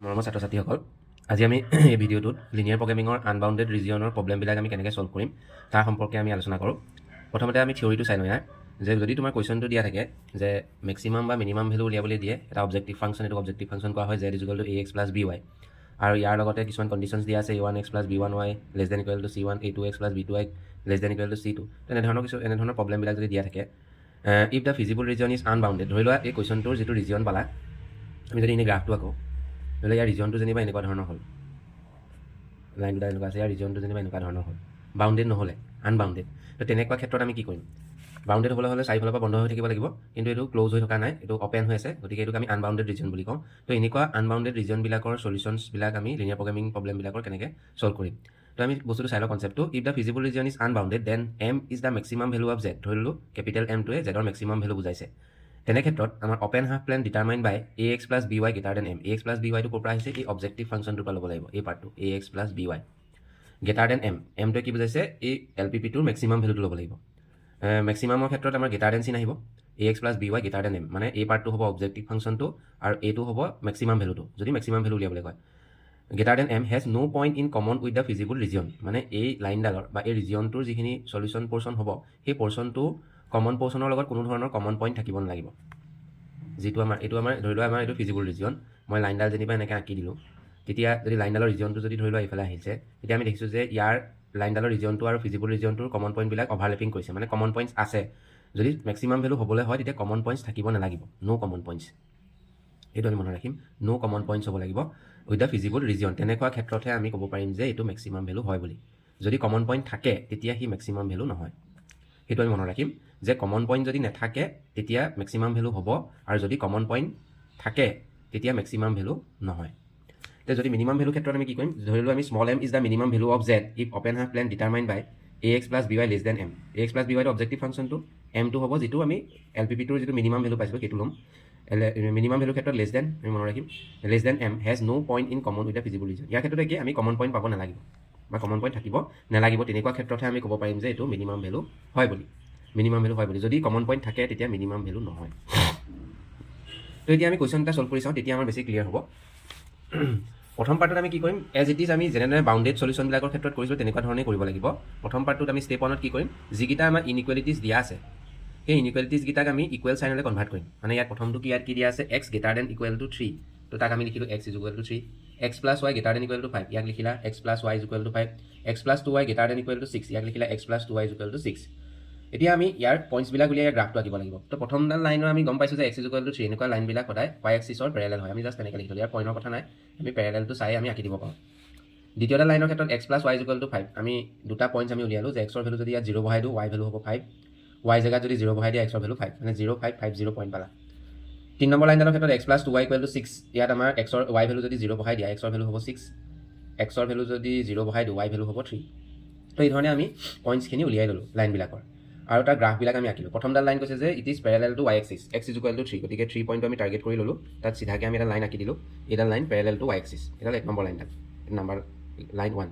মৰমৰ ছাত্ৰ ছাত্ৰীসকল, আজি আমি এই ভিডিঅ'টোত লিনিয়াৰ প্ৰগ্ৰেমিঙৰ আনবাউণ্ডেড ৰিজিয়নৰ প্ৰব্লেমবিলাক আমি কেনেকৈ ছল্ভ কৰিম তাৰ সম্পৰ্কে আমি আলোচনা কৰোঁ। প্ৰথমতে আমি থিয়ৰিটো চাই লওঁ ইয়াৰ যে যদি তোমাৰ কুৱেশ্যনটো দিয়া থাকে যে মেক্সিমাম বা মিনিমাম ভেলু উলিয়াবলৈ দিয়ে এটা অবজেক্টিভ ফাংচন, এইটো অবজেক্টিভ ফাংচন কোৱা হয় z = ax + by, আৰু ইয়াৰ লগতে কিছুমান কণ্ডিশ্যনছ দিয়া আছে a1x + b1y <= c1, a2x + b2y <= c2, এনেধৰণৰ প্ৰব্লেমবিলাক যদি দিয়া থাকে, if the feasible region is unbounded, ধৰি লোৱা এই কুৱেশ্যনটোৰ যিটো ৰিজন পালা, আমি যদি এনেই গ্ৰাফটো আকৌ ধৰি লওক ইয়াৰ ৰিজনটো যেনিবা এনেকুৱা ধৰণৰ হ'ল, লাইন দুটা এনেকুৱা আছে, ইয়াৰ ৰিজনটো যেনিবা এনেকুৱা ধৰণৰ হ'ল, বাউণ্ডেড নহ'লে আনবাউণ্ডেড। তো তেনেকুৱা ক্ষেত্ৰত আমি কি কৰিম? বাউণ্ডেড হ'বলৈ হ'লে চাৰিফালৰ পৰা বন্ধ হৈ থাকিব লাগিব, কিন্তু এইটো ক্ল'জ হৈ থকা নাই, এইটো অপেন হৈ আছে, গতিকে এইটোক আমি আনবাউণ্ডেড ৰিজন বুলি কওঁ। তো এনেকুৱা আনবাউণ্ডেড ৰিজনবিলাকৰ চলিউশ্যনছবিলাক আমি লিনিয়াৰ প্ৰগ্ৰেমিং প্ৰব্লেমবিলাকৰ কেনেকৈ ছল্ভ কৰিম। তো আমি বস্তুটো চাই লওঁ কনচেপ্টটো। If the feasible region is unbounded then m is the maximum value of z, ধৰি ললোঁ কেপিটেল M টোৱে জেডৰ মেক্সিমাম ভেলু বুজাইছে। তেনে ক্ষেত্ৰত আমাৰ open half plane determine by ax + by > m, ax + by টো ক'ৰ পৰা আহিছে? এই অবজেক্টিভ ফাংচনটোৰ পৰা ল'ব লাগিব, এই পাৰ্টটো ax + by > m, m টোৱে কি বুজাইছে? এই LPP টোৰ মেক্সিমাম ভেলুটো ল'ব লাগিব। মেক্সিমামৰ ক্ষেত্ৰত আমাৰ গ্ৰেটাৰ চিন আহিব, ax + by > m, মানে এই পাৰ্টটো হ'ব অবজেক্টিভ ফাংচনটো আৰু এইটো হ'ব মেক্সিমাম ভেলুটো, যদি মেক্সিমাম ভেলু উলিয়াবলৈ কয়। > m has no' point in common with the feasible region, মানে এই লাইনডালৰ বা এই ৰিজনটোৰ যিখিনি চলিউশ্যন পৰ্চন হ'ব, সেই পৰ্চনটো কমন পৰ্চনৰ লগত কোনো ধৰণৰ কমন পইণ্ট থাকিব নালাগিব। যিটো এইটো আমাৰ ধৰি লোৱা এইটো ফিজিবল ৰিজন, মই লাইনডাল যেনিবা এনেকৈ আঁকি দিলোঁ, তেতিয়া যদি লাইনডালৰ ৰিজনটো যদি ধৰি লোৱা এইফালে আহিছে, তেতিয়া আমি দেখিছোঁ যে ইয়াৰ লাইনডালৰ ৰিজনটো আৰু ফিজিবল ৰিজনটোৰ কমন পইণ্টবিলাক অভাৰলেপিং কৰিছে, মানে কমন পইণ্টছ আছে। যদি মেক্সিমাম ভেলু হ'বলৈ হয় তেতিয়া কমন পইণ্টছ থাকিব নালাগিব, ন' কমন পইণ্টছ, এইটো আমি মনত ৰাখিম, ন' কমন পইণ্টছ হ'ব লাগিব উইথ দ্য ফিজিবল ৰিজন। তেনেকুৱা ক্ষেত্ৰতহে আমি ক'ব পাৰিম যে এইটো মেক্সিমাম ভেলু হয় বুলি। যদি কমন পইণ্ট থাকে তেতিয়া সি মেক্সিমাম ভেলু নহয়, সেইটো আমি মনত ৰাখিম যে কমন পইণ্ট যদি নাথাকে তেতিয়া মেক্সিমাম ভেলু হ'ব, আৰু যদি কমন পইণ্ট থাকে তেতিয়া মেক্সিমাম ভেলু নহয়। তেতিয়া যদি মিনিমাম ভেলু ক্ষেত্ৰত আমি কি কৰিম? ধৰি লওঁ আমি small m is the minimum value of z if open half plane determine by ax + by <= m, ax + by টো অবজেক্টিভ ফাংচনটো, m টো হ'ব যিটো আমি LPP টোৰ যিটো মিনিমাম ভেলু পাইছিলোঁ সেইটো ল'ম। মিনিমাম ভেলুৰ ক্ষেত্ৰত <= আমি মনত ৰাখিম, <= m has no' point in common with the feasible region. ইয়াৰ ক্ষেত্ৰত কি আমি কমন পইণ্ট পাব নালাগিব বা কমন পইণ্ট থাকিব নালাগিব, তেনেকুৱা ক্ষেত্ৰতহে আমি ক'ব পাৰিম যে এইটো মিনিমাম ভেলু হয় বুলি। মিনিমাম ভেলু হয় বুলি, যদি কমন পইণ্ট থাকে তেতিয়া মিনিমাম ভেলু নহয়। তো এতিয়া আমি কুৱেশ্যন এটা ছল্ভ কৰি চাওঁ, তেতিয়া আমাৰ বেছি ক্লিয়াৰ হ'ব। প্ৰথম পাৰ্টত আমি কি কৰিম? এজ ইট ইজ আমি যেনেদৰে বাউণ্ডেড চলিউশ্যনবিলাকৰ ক্ষেত্ৰত কৰিছোঁ তেনেকুৱা ধৰণে কৰিব লাগিব। প্ৰথম পাৰ্টটোত আমি ষ্টেপ 1ত কি কৰিম? যিকেইটা আমাৰ ইনইকুৱেলিটিজ দিয়া আছে সেই ইনইকুৱেলিটিজকেইটাক আমি ইকুৱেল চাইনলৈ কনভাৰ্ট কৰিম। মানে ইয়াত প্ৰথমটো ইয়াত কি দিয়া আছে? x > 3, তো তাক আমি লিখিলোঁ x = 3, x + y > 5, ইয়াক লিখিলা x + y = 5, x + 2y > 6, ইয়াক লিখিলা x + 2y = 6। এতিয়া আমি ইয়াৰ পইণ্টছবিলাক উলিয়াই গ্ৰাফটো আঁকিব লাগিব। তো প্ৰথমডাল লাইনৰ আমি গম পাইছোঁ যে x = 3, এনেকুৱা লাইনবিলাক সদায় y এক্সিছৰ পেৰেলেল হয়, আমি জাষ্ট তেনেকৈ লিখিলোঁ, ইয়াৰ পইণ্টৰ কথা নাই, আমি পেৰেলেলটো চাই আমি আঁকি দিব পাৰোঁ। দ্বিতীয়ডাল লাইনৰ ক্ষেত্ৰত x + y = 5, আমি দুটা পইণ্টছ আমি উলিয়ালোঁ যে xৰ ভেলু যদি ইয়াত 0 বহাই দিওঁ y ভেলু হ'ব 5, y জেগাত যদি 0 বহাই দিয়ে xৰ ভেলু 5, মানে 0, 5, 5, 0 পইণ্ট পালা। 3 নম্বৰ লাইনডালৰ ক্ষেত্ৰত x + 2y = 6, ইয়াত আমাৰ y ভেলু যদি 0 বহাই দিয়া xৰ ভেলু হ'ব 6, xৰ ভেলু যদি 0 বহাই দিওঁ y ভেলু হ'ব 3। তো এই ধৰণে আমি পইণ্টছখিনি উলিয়াই ল'লোঁ লাইনবিলাকৰ, আৰু তাৰ গ্ৰাফবিলাক আমি আঁকিলোঁ। প্ৰথমডাল লাইন কৈছে যে it is parallel two y axis, x = 3, গতিকে 3 পইণ্টটো আমি টাৰ্গেট কৰি ল'লোঁ, তাত চিধাকৈ আমি এটা লাইন আঁকি দিলোঁ, এইডাল line parallel two y axis, এইডাল 1 নম্বৰ লাইনডাল, নাম্বাৰ লাইন 1।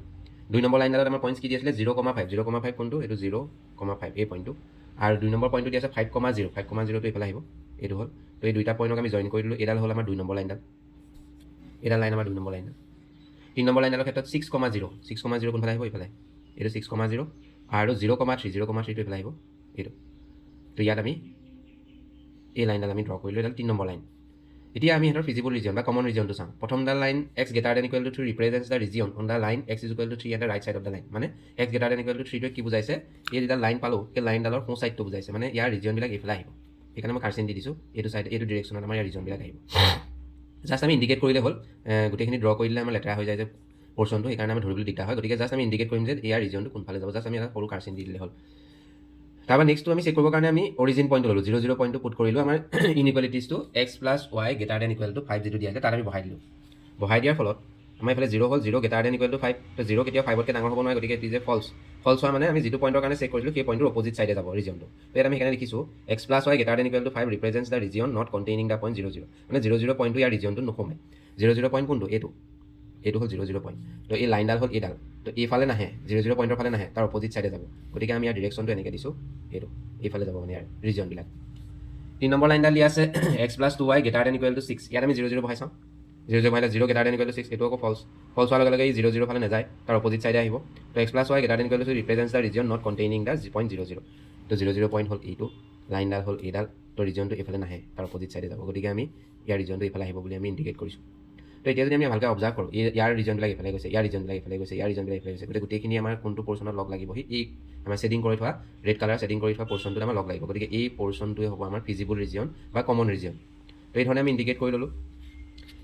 2 নম্বৰ লাইনডালত আমাৰ পইণ্টছ কি দি আছিলে? 0,5, 0,5 কোনটো? এইটো 0,5 এই পইণ্টটো, আৰু 2 নম্বৰ পইণ্টটো দি আছে 5,0, 5,0টো এইফালে আহিব, এইটো হ'ল। তো এই দুইটা পইণ্টক আমি জইন কৰি দিলোঁ, এইডাল হ'ল আমাৰ 2 নম্বৰ লাইনডাল, এইডাল লাইন আমাৰ 2 নম্বৰ লাইনডাল। 3 নম্বৰ লাইনডালৰ ক্ষেত্ৰত 6,0, 6,0 কোনফালে আহিব? এইফালে, এইটো 6,0, আৰু 0,3, 0,3টো এইফালে আহিব, এইটো। তো ইয়াত আমি এই লাইনডাল আমি ড্ৰ কৰিলোঁ, এইডাল 3 নম্বৰ লাইন। এতিয়া আমি সিহঁতৰ ফিজিবল ৰিজন বা কমন ৰিজনটো চাওঁ। প্ৰথমডাল line x > 3 represents the region on the line x = 3 at the right side of the line, মানে x > 3টোৱে কি বুজাইছে? এই যিডাল লাইন পালোঁ সেই লাইনডালৰ সোঁ ছাইডটো বুজাইছে, মানে ইয়াৰ ৰিজনবিলাক এইফালে আহিব, সেইকাৰণে মই কাৰ্চিন দি দিছোঁ, এইটো ছাইড এইটো ডিৰেকশ্যনত আমাৰ ইয়াৰ ৰিজনবিলাক আহিব। জাষ্ট আমি ইণ্ডিকেট কৰিলে হ'ল, গোটেইখিনি ড্ৰ কৰি দিলে আমাৰ লেতেৰা হৈ যায় যে পৰ্চনটো, সেইকাৰণে আমি ধৰিবলৈ দিগদাৰ হয়, গতিকে জাষ্ট আমি ইণ্ডিকেট কৰিম যে ইয়াৰ ৰিজনটো কোনফালে যাব, জাষ্ট আমি এটা সৰু কাৰ্চিন দি দিলে হ'ল। তাৰপৰা নেক্সটটো আমি চেক কৰিবৰ কাৰণে আমি অৰিজিন পইণ্টটো ল'লোঁ, 0, 0 পইণ্টটো পুট কৰিলোঁ, আমাৰ ইনইকুৱেলিটিজটো x + y > 5 যিটো দিয়া আছে তাত আমি বহাই দিলোঁ। বহাই দিয়াৰ ফলত আমাৰ এইফালে 0 হ'ল, 0 > 5, তো 0 কেতিয়াও 5তকৈ ডাঙৰ হ'ব নোৱাৰে, গতিকে it is a false. False হোৱা মানে আমি যিটো পইণ্টৰ কাৰণে চেক কৰিছিলোঁ সেই পইণ্টটোৰ অপজিট ছাইডে যাব ৰিজনটো। তো ইয়াত আমি সেইকাৰণে লিখিছোঁ x + y > 5 represents the region not containing the point 0, 0, মানে 0, 0 পইণ্টটো ইয়াৰ ৰিজনটো নোসোমায়। 0, 0 পইণ্ট কোনটো? এইটো হ'ল 0, 0 পইণ্ট। তো এই লাইনডাল হ'ল এইডাল, তো এইফালে নাহে, 0, 0 পইণ্টৰ ফালে নাহে, তাৰ অপজিট ছাইডে যাব, গতিকে আমি ইয়াৰ ডিৰেকশ্যনটো এনেকৈ দিছোঁ, এইফালে যাব মানে ইয়াৰ ৰিজনবিলাক। 3 নম্বৰ লাইনডাল দিয়া আছে x + 2y > 6, ইয়াত আমি 0, 0 বহাই চাওঁ, 0 0 ভৰাইলে 0 গ্ৰেটাৰ দেন ইকুৱেল টু 6 এইটো আকৌ ফল্ছ হোৱাৰ লগে লগে এই 0 0 ফালে নাযায় তাৰ অপজিট চাইডে আহিব তো x plus y greater than equal to represents the region not containing the 0.00 তো 0 0 পইণ্ট হ'ল এইটো লাইনডাল হ'ল এইডাল তো ৰিজনটো এইফালে নাহে তাৰ অপজিট চাইডে যাব গতিকে আমি ইয়াৰ ৰিজনটো এইফালে আহিব বুলি আমি ইণ্ডিকেট কৰিছোঁ তো এতিয়া যদি আমি ভালকৈ অবজাৰ্ভ কৰোঁ ইয়াৰ ৰিজনবিলাক এইফালে গৈছে ইয়াৰ ৰিজনবিলাক এইফালে গৈছে ইয়াৰ ৰিজনবিলাক এইফালে গৈছে গতিকে গোটেইখিনি আমাৰ কোনটো পৰ্চনত লগ লাগিব এই আমাৰ ছেটিং কৰি থোৱা ৰেড কালাৰ ছেটিং কৰি থোৱা পৰ্চনটোত আমাৰ লগ লাগিব গতিকে এই পৰ্চনটোৱে হ'ব আমাৰ ফিজিবল ৰিজন বা কমন ৰিজন তো এই ধৰণে আমি ইণ্ডিকেট কৰি ল'লোঁ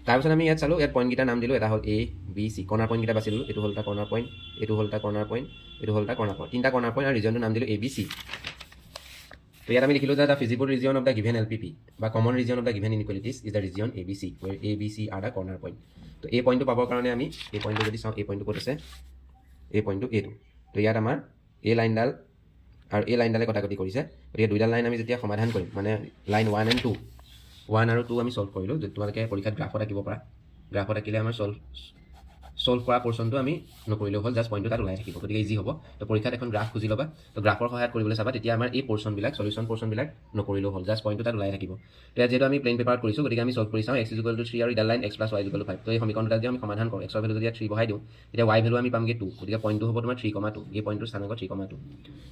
তাৰপিছত আমি ইয়াত চালোঁ ইয়াত পইণ্টকেইটাৰ নাম দিলোঁ এটা হ'ল A B C কৰ্ণাৰ পইণ্টকেইটা বাছি ল'লোঁ এইটো হ'ল এটা কৰ্ণাৰ পইণ্ট এইটো হ'ল এটা কৰ্ণাৰ পইণ্ট এইটো হ'ল এটা কৰ্ণাৰ পইণ্ট তিনিটা কৰ্ণাৰ পইণ্ট আৰু ৰিজনটোৰ নাম দিলোঁ A B C তো ইয়াত আমি লিখিলোঁ যে the feasible region of the given LPP বা common region of the given inequalities is the region ABC where A B C are the corner point তো এই পইণ্টটো পাবৰ কাৰণে আমি এই পইণ্টটো যদি চাওঁ এই পইণ্টটো ক'ত আছে এই পইণ্টটো এইটো তো ইয়াত আমাৰ এই লাইনডাল আৰু এই লাইনডালে কটাকটি কৰিছে গতিকে দুইডাল লাইন আমি যেতিয়া সমাধান কৰিম মানে লাইন 1 and 2 1 আৰু 2 আমি সলভ কৰিলোঁ যদি তোমালোকে পৰীক্ষাত গ্ৰাফত আঁকিব পাৰা গ্ৰাফত আঁকিলে আমাৰ সলভ কৰা পৰ্চনটো আমি নকৰিলেও হ'ল জাষ্ট পইণ্টটো তাত ওলাই থাকিব গতিকে ইজি হ'ব তো পৰীক্ষাত এখন গ্ৰাফ খুজি ল'বা তো গ্ৰাফৰ সহায়ত কৰিবলৈ চাবা তেতিয়া আমাৰ এই পৰ্চনবিলাক সলিউশ্যন পৰ্চনবিলাক নকৰিলেও হ'ল জাষ্ট পইণ্টটো তাত ওলাই থাকিব এতিয়া যিহেতু আমি প্লেইন পেপাৰত কৰিছোঁ গতিকে আমি সলভ কৰি চাওঁ x = 3 আৰু ইডাল লাইন x + y = 5 তো এই সমীকৰণটো যদি আমি সমাধান কৰোঁ x ৰ ভেলু যদি 3 বহাই দিওঁ তেতিয়া y ভেলু আমি পামগৈ 2 গতিকে পইণ্টটো হ'ব তোমাৰ 3,2 এই পইণ্টটোৰ স্থান হ'ব 3,2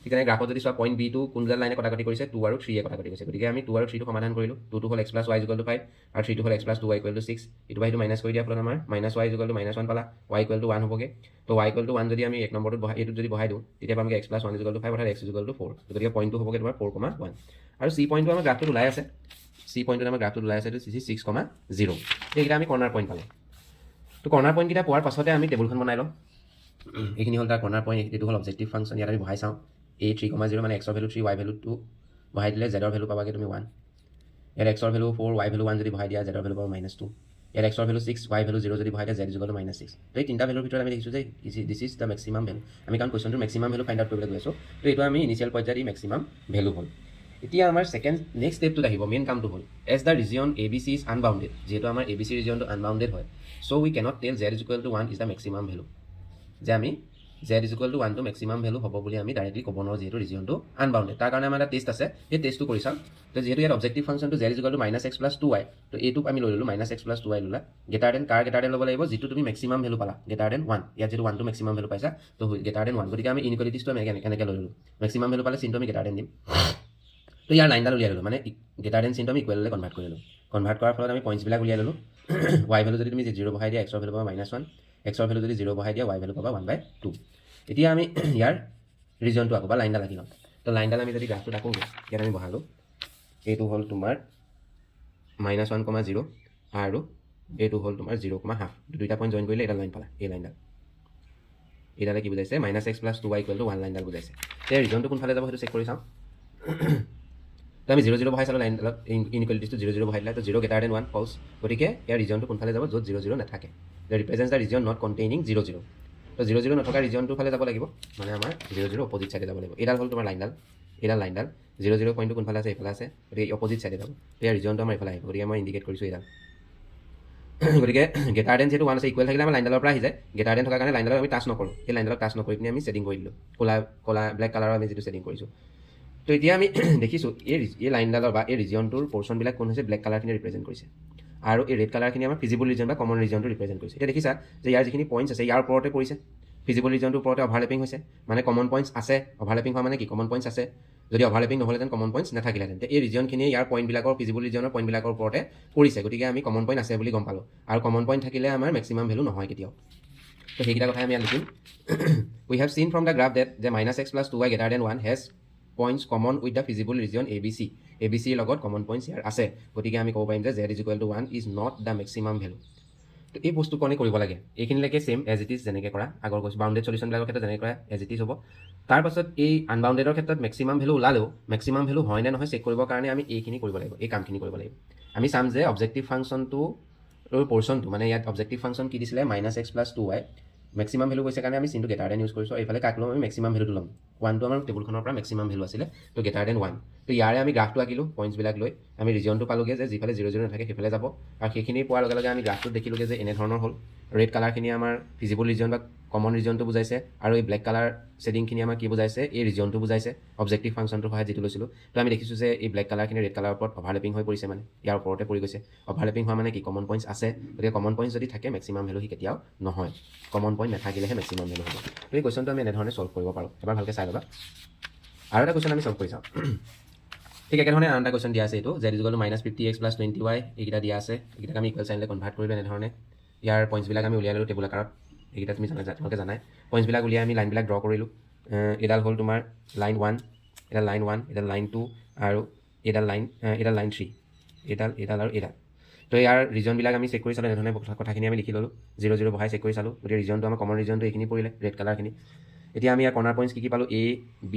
ঠিক আছে গ্ৰাফত যদি চোৱা পইণ্ট B টো কোনডাল লাইনে কটাকটি কৰিছে 2 আৰু 3 এ কটাকটি কৰিছে গতিকে আমি 2 আৰু 3 টো সমাধান কৰিলোঁ 2 টো হ'ল x + y = 5 আৰু 3 টো হ'ল x + 2y = 6 এইটো বাহিৰটো মাইনাছ কৰি দিয়াৰ ফলত আমাৰ -y = -1 পালা y = 1 হ'বগৈ তো y = 1 যদি আমি এক নম্বৰটোত বহাই এইটোত যদি বহাই দিওঁ তেতিয়া পামগৈ x + 1 = 5 অৰ্থাৎ x = 4 গতিকে পইণ্টটো হ'বগৈ তোমাৰ 4,1 আৰু c পইণ্টটো আমাৰ গ্ৰাফটোত ওলাই আছে এইটো 6,0 এইকেইটা আমি কৰ্ণাৰ পইণ্ট পালোঁ তো কৰ্ণাৰ পইণ্টকেইটা পোৱাৰ পাছতে আমি টেবুলখন বনাই লওঁ এইখিনি হ'ল তাৰ কৰ্ণাৰ পইণ্ট এইটো হ'ল অবজেক্টিভ ফাংচন ইয়াত আমি বহাই চাওঁ a 3,0 মানে x ৰ ভেলু 3 y ভেলু 2 বহাই দিলে z ৰ ভেলু পাবাগৈ তুমি 1 ইয়াত x ৰ ভেলু 4 y ভেলু 1 যদি বহাই দিয়া z ৰ ভেলু পাবা -2 ইয়াত x ৰ ভেলু 6 y ভেলু 0 যদি বহাই দিয়া z = -6 তো এই তিনিটা ভেলুৰ ভিতৰত আমি দেখিছোঁ যে this is the maximum value আমি কাৰণ কুৱেশ্যনটোৰ মেক্সিমাম ভেলু ফাইণ্ড আউট কৰিবলৈ গৈ আছোঁ তো এইটো আমি ইনিচিয়েল পৰ্যায়ত মেক্সিমাম ভেলু হ'ল এতিয়া আমাৰ নেক্সট ষ্টেপটোত আহিব মেইন কামটো হ'ল as the region ABC is unbounded যিহেতু আমাৰ ABC ৰিজনটো আনবাউণ্ডেড হয় so' we cannot tell z = 1 is the maximum value যে আমি z = 1 টো মেক্সিমাম ভেলু হ'ব বুলি আমি ডাইৰেক্টলি ক'ব নোৱাৰোঁ যিহেতু ৰিজনটো আনবাউণ্ডেড তাৰ কাৰণে আমাৰ এটা টেষ্ট আছে সেই টেষ্টটো কৰি চাম তো যিহেতু ইয়াত অবজেক্টিভ ফাংচনটো z = -x + 2y তো এইটোক আমি লৈ ল'লোঁ -x + 2y ল'লা গ্ৰেটাৰ দেন কাৰ গ্ৰেটাৰ দেন ল'ব লাগিব যিটো তুমি মেক্সিমাম ভেলু পালা গ্ৰেটাৰ দেন 1 ইয়াত যিটো 1 টো মেক্সিমাম ভেলু পাইছা তো গ্ৰেটাৰ দেন 1 গতিকে আমি ইনইকুৱেলিটিজটো আমি এনেকৈ লৈ ল'লোঁ মেক্সিমাম ভেলু পালে চিনটো আমি গ্ৰেটাৰ দেন দিম তো ইয়াৰ লাইনডাল উলিয়াই ল'লোঁ মানে গ্ৰেটাৰ দেন চিনটো আমি ইকুৱেললৈ কনভাৰ্ট কৰি ল'লোঁ কনভাৰ্ট কৰাৰ ফলত আমি পইণ্টছবিলাক উলিয়াই ল'লোঁ y ভেলু যদি তুমি 0 বহাই দিয়া x ৰ ভেলু পাবা -1 x ৰ ভেলু যদি 0 বহাই দিয়া y ভেলু পাবা 1/2 এতিয়া আমি ইয়াৰ ৰিজনটো আকৌ বা লাইনডাল আঁকি ল'ম তো লাইনডাল আমি যদি গ্ৰাফটোত আঁকোগৈ ইয়াত আমি বহালোঁ এইটো হ'ল তোমাৰ -1,0 আৰু এইটো হ'ল তোমাৰ 0,5 দুইটা পইণ্ট জইন কৰিলে এটা লাইন পালা এই লাইনডাল এইডালে কি বুজাইছে -x + 2y = 1 লাইনডাল বুজাইছে এতিয়া ৰিজনটো কোনফালে যাব সেইটো চেক কৰি চাওঁ তো আমি 0 0 বহাই চালোঁ লাইনডালত ইনইকুৱেলিটিজটো 0 0 বহাই দিলে তো 0 গ্ৰেটাৰ দেন 1 ফল্ছ গতিকে ইয়াৰ ৰিজনটো কোনফালে যাব য'ত 0 0 নাথাকে represents the region not containing 0 0 তো 0 0 নথকা ৰিজনটোৰ ফালে যাব লাগিব মানে আমাৰ 0 0 অপজিট চাইডে যাব লাগিব এইডাল হ'ল তোমাৰ লাইনডাল 0 0 পইণ্টটো কোনফালে আছে এইফালে আছে গতিকে অপজিট চাইডে যাব তো ইয়াৰ ৰিজনটো আমাৰ এইফালে আহিব গতিকে মই ইণ্ডিকেট কৰিছোঁ এইডাল গতিকে গ্ৰেটাৰ দেন যিহেতু 1 আছে ইকুৱেল থাকিলে আমাৰ লাইনডালৰ পৰা আহি যায় গ্ৰেটাৰ দেন থকাৰ কাৰণে লাইনডালত আমি টাচ নকৰোঁ এই লাইনডালত টাচ নকৰি পিনি আমি ছেটিং কৰি দিলোঁ ক'লা ব্লেক কালাৰৰ আমি যিটো ছেটিং কৰিছোঁ তো এতিয়া আমি দেখিছোঁ এই লাইনডালৰ বা এই ৰিজনটোৰ পৰ্চনবিলাক কোন হৈছে ব্লেক কালাৰখিনি ৰিপ্ৰেজেণ্ট কৰিছে আৰু এই ৰেড কালাৰখিনি আমাৰ ফিজিবল ৰিজন বা কমন ৰিজনটো ৰিপ্ৰেজেণ্ট কৰিছে এতিয়া দেখিছা যে ইয়াৰ যিখিনি পইণ্টছ আছে ইয়াৰ ওপৰতে পৰিছে ফিজিবল ৰিজনটোৰ ওপৰতে অভাৰলেপিং হৈছে মানে কমন পইণ্টছ আছে অভাৰলেপিং হোৱা মানে কি কমন পইণ্টছ আছে যদি অভাৰলেপিং নহ'লেহেঁতেন কমন পইণ্টছ নাথাকিলেহেঁতেন এই ৰিজনখিনিয়ে ইয়াৰ পইণ্টবিলাকৰ ফিজিবল ৰিজনৰ পইণ্টবিলাকৰ ওপৰতে পৰিছে গতিকে আমি কমন পইণ্ট আছে বুলি গম পালোঁ আৰু কমন পইণ্ট থাকিলে আমাৰ মেক্সিমাম ভেলু নহয় কেতিয়াও তো সেইকেইটা কথাই আমি ইয়াত লিখিম we have seen from the graph that যে -x + 2y greater than 1 has points common with the feasible region ABCৰ লগত কমন পইণ্টছ ইয়াৰ আছে গতিকে আমি ক'ব পাৰিম যে z = 1 is not the maximum value তো এই বস্তু কাৰণে কৰিব লাগে এইখিনিলৈকে ছেম এজ ইট ইজ যেনেকৈ কৰা আগৰ কৈছোঁ বাউণ্ডেড চলিউশ্যনবিলাকৰ ক্ষেত্ৰত যেনেকৈ কৰা এজ ইট ইজ হ'ব তাৰপাছত এই আনবাউণ্ডেডৰ ক্ষেত্ৰত মেক্সিমাম ভেলু ওলালেও মেক্সিমাম ভেলু হয় নে নহয় চেক কৰিবৰ কাৰণে আমি এইখিনি কৰিব লাগিব এই কামখিনি কৰিব লাগিব আমি চাম যে অবজেক্টিভ ফাংচনটো পৰ্চনটো মানে ইয়াত অবজেক্টিভ ফাংচন কি দিছিলে -x + 2y মেক্সিমাম ভেলু কৈছে কাৰণে আমি চিনটো গ্ৰেটাৰ দেন ইউজ কৰিছোঁ এইফালে কাক ল'ম আমি মেক্সিমাম ভেলুটো ল'ম 1টো আমাৰ টেবুলখনৰ পৰা মেক্সিমাম ভেলু আছিলে তো গ্ৰেটাৰ দেন 1 তো ইয়াৰে আমি গ্ৰাফটো আঁকিলোঁ পইণ্টছবিলাক লৈ আমি ৰিজনটো পালোঁগৈ যে যিফালে 0 0 নাথাকে সেইফালে যাব আৰু সেইখিনি পোৱাৰ লগে লগে আমি গ্ৰাফটোত দেখিলোঁগৈ যে এনেধৰণৰ হ'ল ৰেড কালাৰখিনি আমাৰ ফিজিবল ৰিজন বা কমন ৰিজনটো বুজাইছে আৰু এই ব্লেক কালাৰ শ্বেডিংখিনি আমাক কি বুজাইছে এই ৰিজনটো বুজাইছে অবজেক্টিভ ফাংচনটোৰ সহায়ত যিটো লৈছিলোঁ তো আমি দেখিছোঁ যে এই ব্লেক কালাৰখিনি ৰেড কালাৰৰ ওপৰত অভাৰলেপিং হৈ পৰিছে মানে ইয়াৰ ওপৰতে পৰি গৈছে অভাৰলেপিং হোৱা মানে কি কমন পইণ্টছ আছে গতিকে কমন পইণ্টছ যদি থাকে মেক্সিমাম ভেলু সি কেতিয়াও নহয় কমন পইণ্ট নাথাকিলেহে মেক্সিমাম ভেলু হ'ব তো এই কুৱেশ্যনটো আমি এনেধৰণে ছল্ভ কৰিব পাৰোঁ এবাৰ ভালকৈ চাই ল'বা আৰু এটা কুৱেশ্যন আমি ছল্ভ কৰি চাওঁ ঠিক একেধৰণে আন এটা কুৱেশ্যন দিয়া আছে এইটো Z is equal two -50x + 20y এইকেইটা দিয়া আছে এইকেইটাক আমি ইকুৱেল চাইনলৈ কনভাৰ্ট কৰিলোঁ এনেধৰণে ইয়াৰ পইণ্টছবিলাক আমি উলিয়াই ল'লোঁ টেবুল আকাৰত এইকেইটা তুমি তোমালোকে জানাই পইণ্টছবিলাক উলিয়াই আমি লাইনবিলাক ড্ৰ কৰিলোঁ এডাল হ'ল তোমাৰ লাইন 1 এডাল লাইন 1 এডাল লাইন 2 আৰু এডাল লাইন 3 এডাল আৰু এডাল তো ইয়াৰ ৰিজনবিলাক আমি চেক কৰি চালোঁ এনেধৰণে কথাখিনি আমি লিখি ল'লোঁ 0 0 বহাই চেক কৰি চালোঁ গতিকে ৰিজনটো আমাৰ কমন ৰিজনটো এইখিনি পৰিলে ৰেড কালাৰখিনি এতিয়া আমি ইয়াৰ কৰ্ণাৰ পইণ্টছ কি পালোঁ A B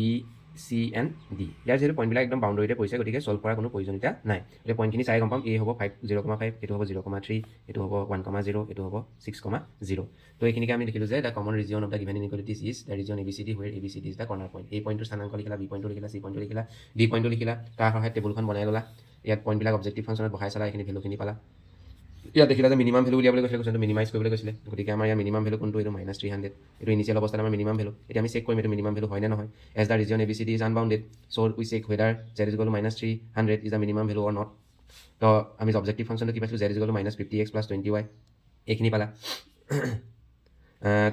C and D ইয়াৰ যিহেতু পইণ্টবিলাক একদম বাউণ্ডেৰীতে পৰিছে গতিকে ছল্ভ কৰাৰ কোনো প্ৰয়োজনীয়তা নাই এতিয়া পইণ্টখিনি চাই গম পাম A হ'ব 0,5 এইটো হ'ব 0,3 এইটো হ'ব 1,0 এইটো হ'ব 6,0 তো এইখিনিকে আমি লিখিলোঁ যে the common region of the given inequalities is the region ABCD where ABCD is the corner point এই পইণ্টটোৰ স্থানাংক লিখিলা B পইণ্টটো লিখিলা C পইণ্টটো লিখিলা D পইণ্টটো লিখিলা তাৰ সহায়ত টেবুলখন বনাই ল'লা ইয়াত পইণ্টবিলাক অবজেক্টিভ ফাংচনত বহাই চালা এইখিনি ভেলুখিনি পালা ইয়াত দেখিলা যে মিনিমাম ভেলু উলিয়াবলৈ কৈছিলে কুৱেশ্যনটো মিনিমাইজ কৰিবলৈ কৈছিলে গতিকে আমাৰ ইয়াৰ মিনিমাম ভেলু কোনটো এইটো -300 এইটো ইনিচিয়েল অৱস্থাত আমাৰ মিনিমাম ভেলু এতিয়া আমি চেক কৰিম এইটো মিনিমাম ভেলু হয় নে নহয় as the region ABCD is unbounded so' we check whether Z is equal to -300 is the minimum value or not তো আমি অবজেক্টিভ ফাংচনটো কি পাইছোঁ Z is equal two -50x + 20y এইখিনি পালা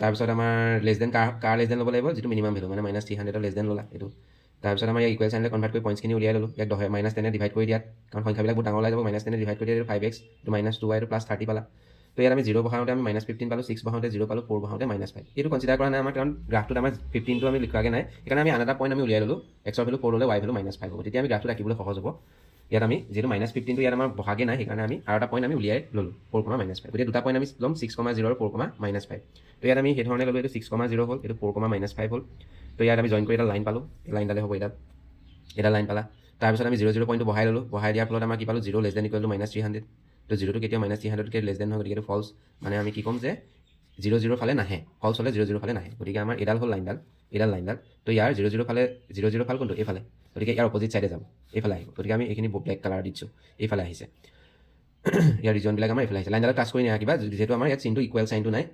তাৰপিছত আমাৰ লেছ দেন কাৰ লেছ দেন ল'ব লাগিব যিটো মিনিমাম ভেলু মানে -300 লেছ দেন ল'লা এইটো তাৰপিছত আমাৰ ইয়াৰ ইকুৱেল চাইনলৈ কনভাৰ্ট কৰি পইণ্টছখিনি উলিয়াই ল'লোঁ ইয়াক -10 ডিভাইড কৰি দিয়াত কাৰণ সংখ্যাবিলাক বহুত ডাঙৰ ওলাই যাব -10 ডিভাইড কৰি দিয়াত 5x এইটো -2y এইটো +30 পালা তো ইয়াত আমি 0 বহাওঁতে আমি -15 পালোঁ 6 বহাওঁতে 0 পালোঁ 4 বহাওঁতে -5 এইটো কনচিডাৰ কৰা নাই আমাৰ কাৰণ গ্ৰাফটোত আমাৰ 15টো আমি লিখাকৈ নাই সেইকাৰণে আমি আন এটা পইণ্ট আমি উলিয়াই ল'লোঁ এক্সৰ ভেলু 4 ল'লে y ভেলু -5 হ'ব তেতিয়া আমি গ্ৰাফটো ৰাখিবলৈ সহজ হ'ব ইয়াত আমি যিহেতু -15টো ইয়াত আমাৰ বহাগে নাই সেইকাৰণে আমি আৰু এটা পইণ্ট আমি উলিয়াই ল'লোঁ 4,-5 গতিকে দুটা পইণ্ট আমি ল'ম 6,0 আৰু 4,-5 তো ইয়াত আমি সেই ধৰণে ল'লোঁ এইটো 6,0 হ'ল এইটো 4,-5 হ'ল তো ইয়াত আমি জইন কৰি এটা লাইন পালোঁ এই লাইনডালে হ'ব এটা লাইন পালা তাৰপিছত আমি 0 0 পইণ্টটো বহাই ল'লোঁ বহাই দিয়াৰ ফলত আমাৰ কি পালোঁ 0 লেছ দেন ইকুৱেল টু -300 তো 0টো কেতিয়াও -300তকৈ লেছ দেন নহয় গতিকে এইটো ফল্ছ মানে আমি কি ক'ম যে 0 0 ফালে নাহে ফল্ছ হ'লে 0 0 ফালে নাহে গতিকে আমাৰ এডাল হ'ল লাইনডাল তো ইয়াৰ 0 0 ফালে 0 0 ফাল কোনটো এইফালে গতিকে ইয়াৰ অপজিট চাইডে যাম এইফালে আহিব গতিকে আমি এইখিনি ব্লেক কালাৰ দিছোঁ এইফালে আহিছে ইয়াৰ ৰিজনবিলাক আমাৰ এইফালে আহিছে লাইনডালত টাচ কৰি নাৰাখিবা যিহেতু আমাৰ ইয়াত চিনটো ইকুৱেল চাইনটো নাই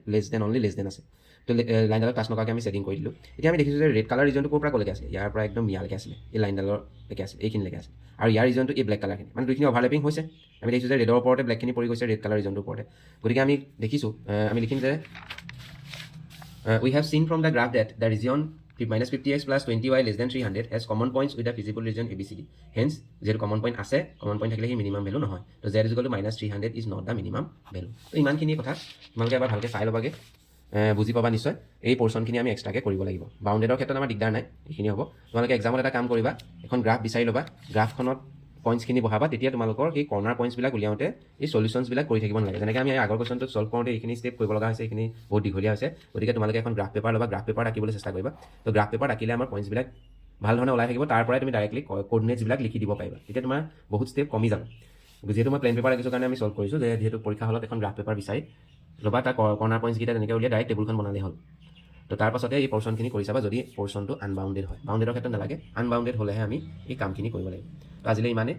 অনলি লেছ দেন আছে তো লাইনডালত টাচ নকৰাকৈ আমি ছেটিং কৰি দিলোঁ এতিয়া আমি দেখিছোঁ যে ৰেড কালাৰ ৰিজনটো ক'ৰ পৰা ক'লৈকে আছিলে ইয়াৰ পৰা একদম ইয়ালৈকে আছিলে এই লাইনডাললৈকে আছিলে এইখিনিলৈকে আছিলে আৰু ইয়াৰ ৰিজনটো এই ব্লেক কালাৰখিনি মানে দুইখিনি অভাৰলেপিং হৈছে আমি দেখিছোঁ যে ৰেডৰ ওপৰতে ব্লেকখিনি পৰি গৈছে ৰেড কালাৰ ৰিজনটোৰ ওপৰতে গতিকে আমি দেখিছোঁ আমি লিখিম যে we have seen from the graph that the region -50x + 20y less than 300 has common points with the feasible region ABCD. Hence, যেহেতু common point আছে, common point থাকিলে সি minimum value নহয়। তো z is equal to -300 is not the minimum value. তো ইমানখিনি কথা তোমালোকে এবাৰ ভালকৈ চাই ল'বাগে বুজি পাবা নিশ্চয় এই পৰ্চনখিনি আমি এক্সট্ৰাকৈ কৰিব লাগিব বাউণ্ডেডৰ ক্ষেত্ৰত আমাৰ দিগদাৰ নাই এইখিনি হ'ব তোমালোকে এক্সামত এটা কাম কৰিবা এখন গ্ৰাফ বিচাৰি ল'বা গ্ৰাফখনত পইণ্টছখিনি বহাবা তেতিয়া তোমালোকৰ সেই কৰ্ণাৰ পইণ্টছবিলাক উলিয়াওঁতে এই চলিউশ্যনছবিলাক কৰি থাকিব নালাগে যেনেকৈ আমি আগৰ কুৱেশ্যনটো ছল্ভ কৰোঁতে এইখিনি ষ্টেপ কৰিব লগা হৈছে এইখিনি বহুত দীঘলীয়া হৈছে গতিকে তোমালোকে এখন গ্ৰাফ পেপাৰ ল'বা গ্ৰাফ পেপাৰ আঁকিবলৈ চেষ্টা কৰিবা তো গ্ৰাফ পেপাৰ আঁকিলে আমাৰ পইণ্টছবিলাক ভাল ধৰণে ওলাই থাকিব তাৰ পৰাই তুমি ডাইৰেক্টলি কোৰ্ডিনেটছবিলাক লিখি দিব পাৰিবা তেতিয়া তোমাৰ বহুত ষ্টেপ কমি যাব যিহেতু মই প্লেন পেপাৰ আঁকিছোঁ কাৰণে আমি ছল্ভ কৰিছোঁ যে যিহেতু পৰীক্ষা হলত এখন গ্ৰাফ পেপাৰ বিচাৰি ল'বা তাৰ কৰ্ণাৰ পইণ্টছকেইটা তেনেকৈ উলিয়াই ডাইৰেক্ট টেবুলখন বনালেই হ'ল তো তাৰ পাছতে এই পৰ্চনখিনি কৰি চাবা যদি পৰ্চনটো আনবাউণ্ডেড হয় বাউণ্ডেডৰ ক্ষেত্ৰত নালাগে আনবাউণ্ডেড হ'লেহে আমি এই কামখিনি কৰিব লাগিব তো আজিলৈ ইমানে